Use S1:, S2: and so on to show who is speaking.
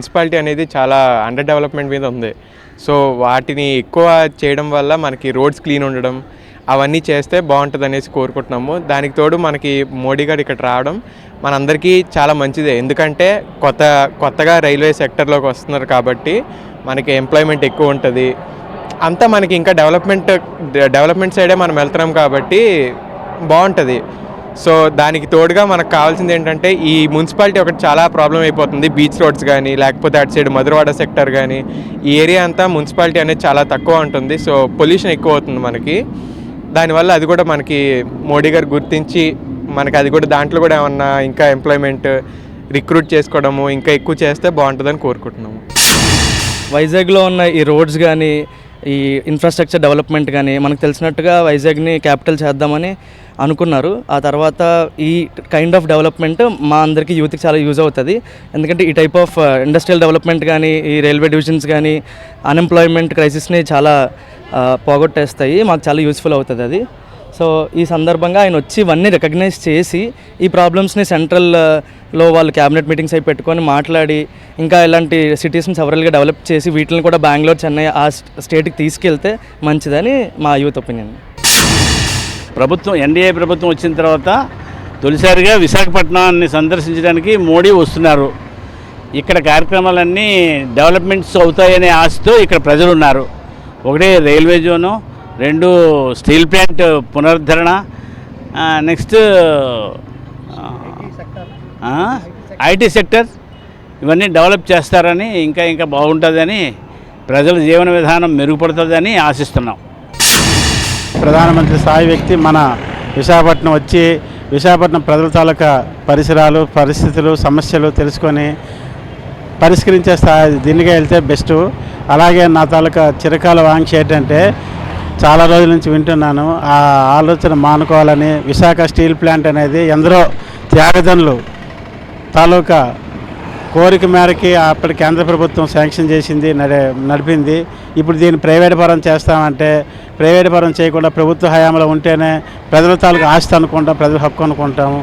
S1: Municipality అనేది చాలా under development మీద ఉంది. సో వాటిని ఎక్కువ చేయడం వల్ల మనకి రోడ్స్ క్లీన్ ఉండడం అవన్నీ చేస్తే బాగుంటుంది అనేసి కోరుకుంటున్నాము. దానికి తోడు మనకి మోడీ గారు ఇక్కడ రావడం మనందరికీ చాలా మంచిదే. ఎందుకంటే కొత్తగా రైల్వే సెక్టర్లోకి వస్తున్నారు కాబట్టి మనకి ఎంప్లాయ్మెంట్ ఎక్కువ ఉంటుంది. అంతా మనకి ఇంకా డెవలప్మెంట్ సైడే మనం వెళ్తున్నాం కాబట్టి బాగుంటుంది. సో దానికి తోడుగా మనకు కావాల్సింది ఏంటంటే ఈ మున్సిపాలిటీ ఒకటి చాలా ప్రాబ్లం అయిపోతుంది. బీచ్ రోడ్స్ కానీ లేకపోతే అటు సైడ్ మధురవాడ సెక్టర్ కానీ ఈ ఏరియా అంతా మున్సిపాలిటీ అనేది చాలా తక్కువ ఉంటుంది. సో పొల్యూషన్ ఎక్కువ అవుతుంది మనకి. దానివల్ల అది కూడా మనకి మోడీ గారు గుర్తించి మనకి అది కూడా దాంట్లో కూడా ఏమన్నా ఇంకా ఎంప్లాయ్మెంట్ రిక్రూట్ చేసుకోవడము ఇంకా ఎక్కువ చేస్తే బాగుంటుందని కోరుకుంటున్నాము.
S2: వైజాగ్లో ఉన్న ఈ రోడ్స్ కానీ ఈ ఇన్ఫ్రాస్ట్రక్చర్ డెవలప్మెంట్ కానీ మనకు తెలిసినట్టుగా వైజాగ్ని క్యాపిటల్ చేద్దామని అనుకున్నారు. ఆ తర్వాత ఈ కైండ్ ఆఫ్ డెవలప్మెంట్ మా అందరికీ యూత్కి చాలా యూజ్ అవుతుంది. ఎందుకంటే ఈ టైప్ ఆఫ్ ఇండస్ట్రియల్ డెవలప్మెంట్ కానీ ఈ రైల్వే డివిజన్స్ కానీ అన్ఎంప్లాయ్మెంట్ క్రైసిస్ని చాలా పోగొట్టేస్తాయి. మాకు చాలా యూస్ఫుల్ అవుతుంది అది. సో ఈ సందర్భంగా ఆయన వచ్చి ఇవన్నీ రికగ్నైజ్ చేసి ఈ ప్రాబ్లమ్స్ని సెంట్రల్లో వాళ్ళు క్యాబినెట్ మీటింగ్స్ అయి పెట్టుకొని మాట్లాడి ఇంకా ఇలాంటి సిటీస్ని సెవరల్గా డెవలప్ చేసి వీటిని కూడా బెంగళూరు, చెన్నై ఆ స్టేట్కి తీసుకెళ్తే మంచిదని మా యూత్ ఒపీనియన్.
S3: ఎన్డీఏ ప్రభుత్వం వచ్చిన తర్వాత తొలిసారిగా విశాఖపట్నాన్ని సందర్శించడానికి మోడీ వస్తున్నారు. ఇక్కడ కార్యక్రమాలన్నీ డెవలప్మెంట్స్ అవుతాయనే ఆశతో ఇక్కడ ప్రజలు ఉన్నారు. ఒకటి రైల్వే జోను, 2 స్టీల్ ప్లాంట్ పునరుద్ధరణ, నెక్స్ట్ ఐటీ సెక్టర్ ఇవన్నీ డెవలప్ చేస్తారని ఇంకా బాగుంటుందని ప్రజల జీవన విధానం మెరుగుపడుతుందని ఆశిస్తున్నాం.
S4: ప్రధానమంత్రి స్థాయి వ్యక్తి మన విశాఖపట్నం వచ్చి విశాఖపట్నం ప్రజల తాలూకా పరిసరాలు, పరిస్థితులు, సమస్యలు తెలుసుకొని పరిష్కరించే దీనిగా వెళ్తే బెస్ట్. అలాగే నా తాలూకా చిరకాల వాంక్ష ఏంటంటే చాలా రోజుల నుంచి వింటున్నాను, ఆ ఆలోచన మానుకోవాలని. విశాఖ స్టీల్ ప్లాంట్ అనేది ఎందరో త్యాగదనులు తాలూకా కోరిక మేరకి అప్పటి కేంద్ర ప్రభుత్వం శాంక్షన్ చేసింది, నడిపింది. ఇప్పుడు దీన్ని ప్రైవేట్ పరం చేస్తామంటే ప్రైవేట్ పరం చేయకుండా ప్రభుత్వ హయాంలో ఉంటేనే ప్రజల తాలూకా ఆస్తి అనుకుంటాం, ప్రజల హక్కు అనుకుంటాము.